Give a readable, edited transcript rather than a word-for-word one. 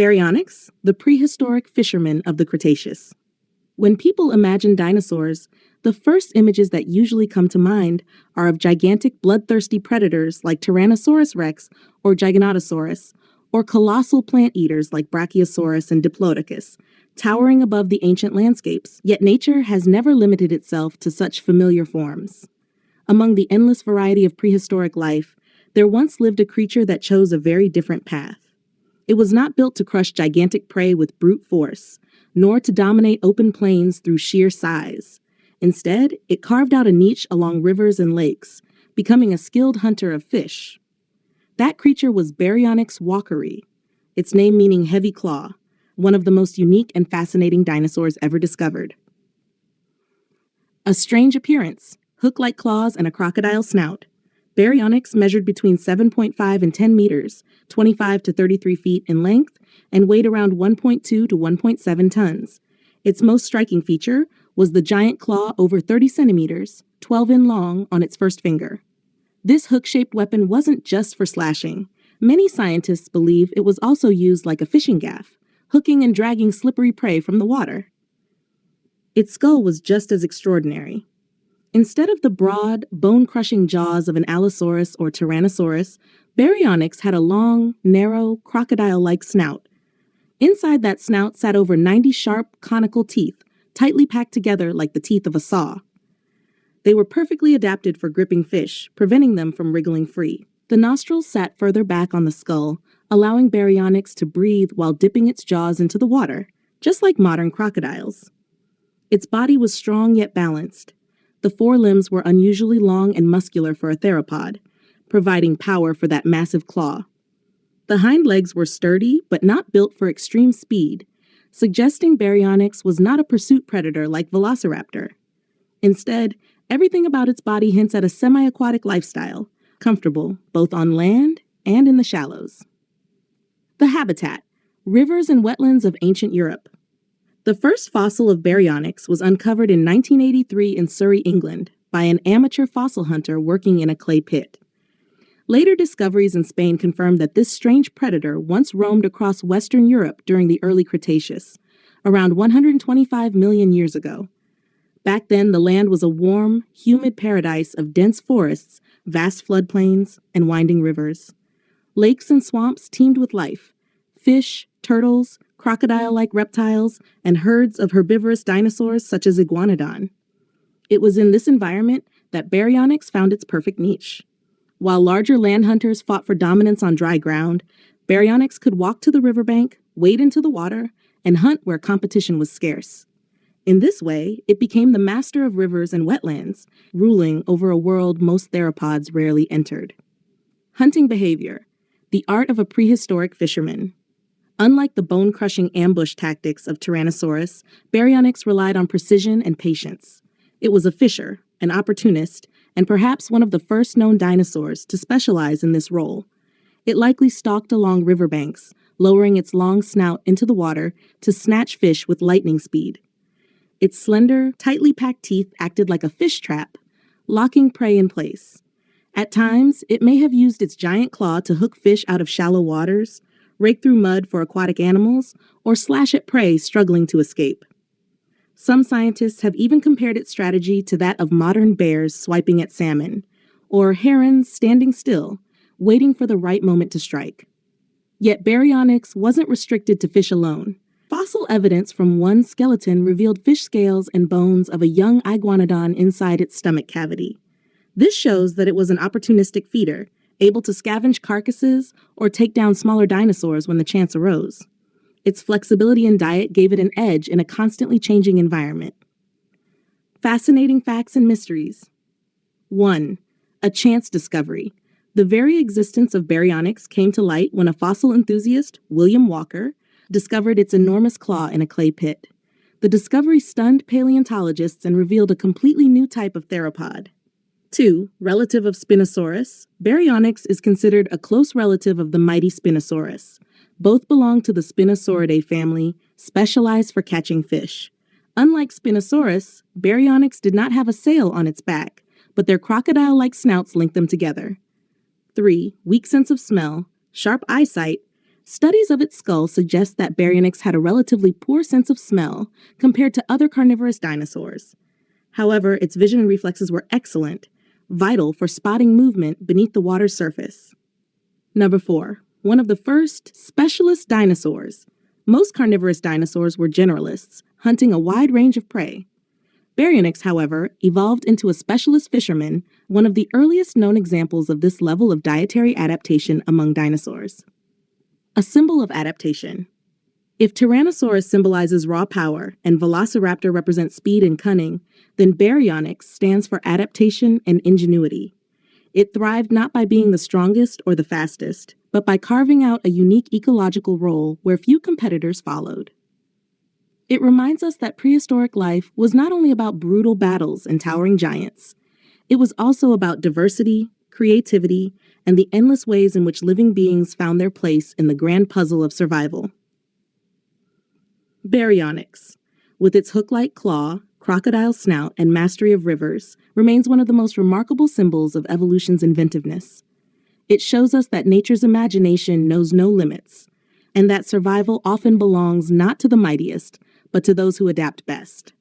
Baryonyx, the prehistoric fisherman of the Cretaceous. When people imagine dinosaurs, the first images that usually come to mind are of gigantic bloodthirsty predators like Tyrannosaurus rex or Giganotosaurus, or colossal plant eaters like Brachiosaurus and Diplodocus, towering above the ancient landscapes. Yet nature has never limited itself to such familiar forms. Among the endless variety of prehistoric life, there once lived a creature that chose a very different path. It was not built to crush gigantic prey with brute force, nor to dominate open plains through sheer size. Instead, it carved out a niche along rivers and lakes, becoming a skilled hunter of fish. That creature was Baryonyx walkeri, its name meaning heavy claw, one of the most unique and fascinating dinosaurs ever discovered. A strange appearance, hook-like claws and a crocodile snout. Baryonyx measured between 7.5 and 10 meters, 25 to 33 feet in length, and weighed around 1.2 to 1.7 tons. Its most striking feature was the giant claw over 30 centimeters, 12 in long, on its first finger. This hook-shaped weapon wasn't just for slashing. Many scientists believe it was also used like a fishing gaff, hooking and dragging slippery prey from the water. Its skull was just as extraordinary. Instead of the broad, bone-crushing jaws of an Allosaurus or Tyrannosaurus, Baryonyx had a long, narrow, crocodile-like snout. Inside that snout sat over 90 sharp, conical teeth, tightly packed together like the teeth of a saw. They were perfectly adapted for gripping fish, preventing them from wriggling free. The nostrils sat further back on the skull, allowing Baryonyx to breathe while dipping its jaws into the water, just like modern crocodiles. Its body was strong yet balanced. The forelimbs were unusually long and muscular for a theropod, providing power for that massive claw. The hind legs were sturdy but not built for extreme speed, suggesting Baryonyx was not a pursuit predator like Velociraptor. Instead, everything about its body hints at a semi-aquatic lifestyle, comfortable both on land and in the shallows. The habitat: rivers and wetlands of ancient Europe. The first fossil of Baryonyx was uncovered in 1983 in Surrey, England, by an amateur fossil hunter working in a clay pit. Later discoveries in Spain confirmed that this strange predator once roamed across Western Europe during the Early Cretaceous, around 125 million years ago. Back then, the land was a warm, humid paradise of dense forests, vast floodplains, and winding rivers. Lakes and swamps teemed with life: fish, turtles, crocodile-like reptiles, and herds of herbivorous dinosaurs such as iguanodon. It was in this environment that Baryonyx found its perfect niche. While larger land hunters fought for dominance on dry ground, Baryonyx could walk to the riverbank, wade into the water, and hunt where competition was scarce. In this way, it became the master of rivers and wetlands, ruling over a world most theropods rarely entered. Hunting behavior: the art of a prehistoric fisherman. Unlike the bone-crushing ambush tactics of Tyrannosaurus, Baryonyx relied on precision and patience. It was a fisher, an opportunist, and perhaps one of the first known dinosaurs to specialize in this role. It likely stalked along riverbanks, lowering its long snout into the water to snatch fish with lightning speed. Its slender, tightly packed teeth acted like a fish trap, locking prey in place. At times, it may have used its giant claw to hook fish out of shallow waters, rake through mud for aquatic animals, or slash at prey struggling to escape. Some scientists have even compared its strategy to that of modern bears swiping at salmon, or herons standing still, waiting for the right moment to strike. Yet Baryonyx wasn't restricted to fish alone. Fossil evidence from one skeleton revealed fish scales and bones of a young iguanodon inside its stomach cavity. This shows that it was an opportunistic feeder, able to scavenge carcasses or take down smaller dinosaurs when the chance arose. Its flexibility in diet gave it an edge in a constantly changing environment. Fascinating facts and mysteries. 1. A chance discovery. The very existence of Baryonyx came to light when a fossil enthusiast, William Walker, discovered its enormous claw in a clay pit. The discovery stunned paleontologists and revealed a completely new type of theropod. 2. Relative of Spinosaurus, Baryonyx is considered a close relative of the mighty Spinosaurus. Both belong to the Spinosauridae family, specialized for catching fish. Unlike Spinosaurus, Baryonyx did not have a sail on its back, but their crocodile-like snouts linked them together. 3. Weak sense of smell, sharp eyesight. Studies of its skull suggest that Baryonyx had a relatively poor sense of smell compared to other carnivorous dinosaurs. However, its vision reflexes were excellent, vital for spotting movement beneath the water's surface. Number 4. One of the first specialist dinosaurs. Most carnivorous dinosaurs were generalists, hunting a wide range of prey. Baryonyx, however, evolved into a specialist fisherman, one of the earliest known examples of this level of dietary adaptation among dinosaurs. A symbol of adaptation. If Tyrannosaurus symbolizes raw power and Velociraptor represents speed and cunning, then Baryonyx stands for adaptation and ingenuity. It thrived not by being the strongest or the fastest, but by carving out a unique ecological role where few competitors followed. It reminds us that prehistoric life was not only about brutal battles and towering giants. It was also about diversity, creativity, and the endless ways in which living beings found their place in the grand puzzle of survival. Baryonyx, with its hook-like claw, crocodile snout, and mastery of rivers, remains one of the most remarkable symbols of evolution's inventiveness. It shows us that nature's imagination knows no limits, and that survival often belongs not to the mightiest, but to those who adapt best.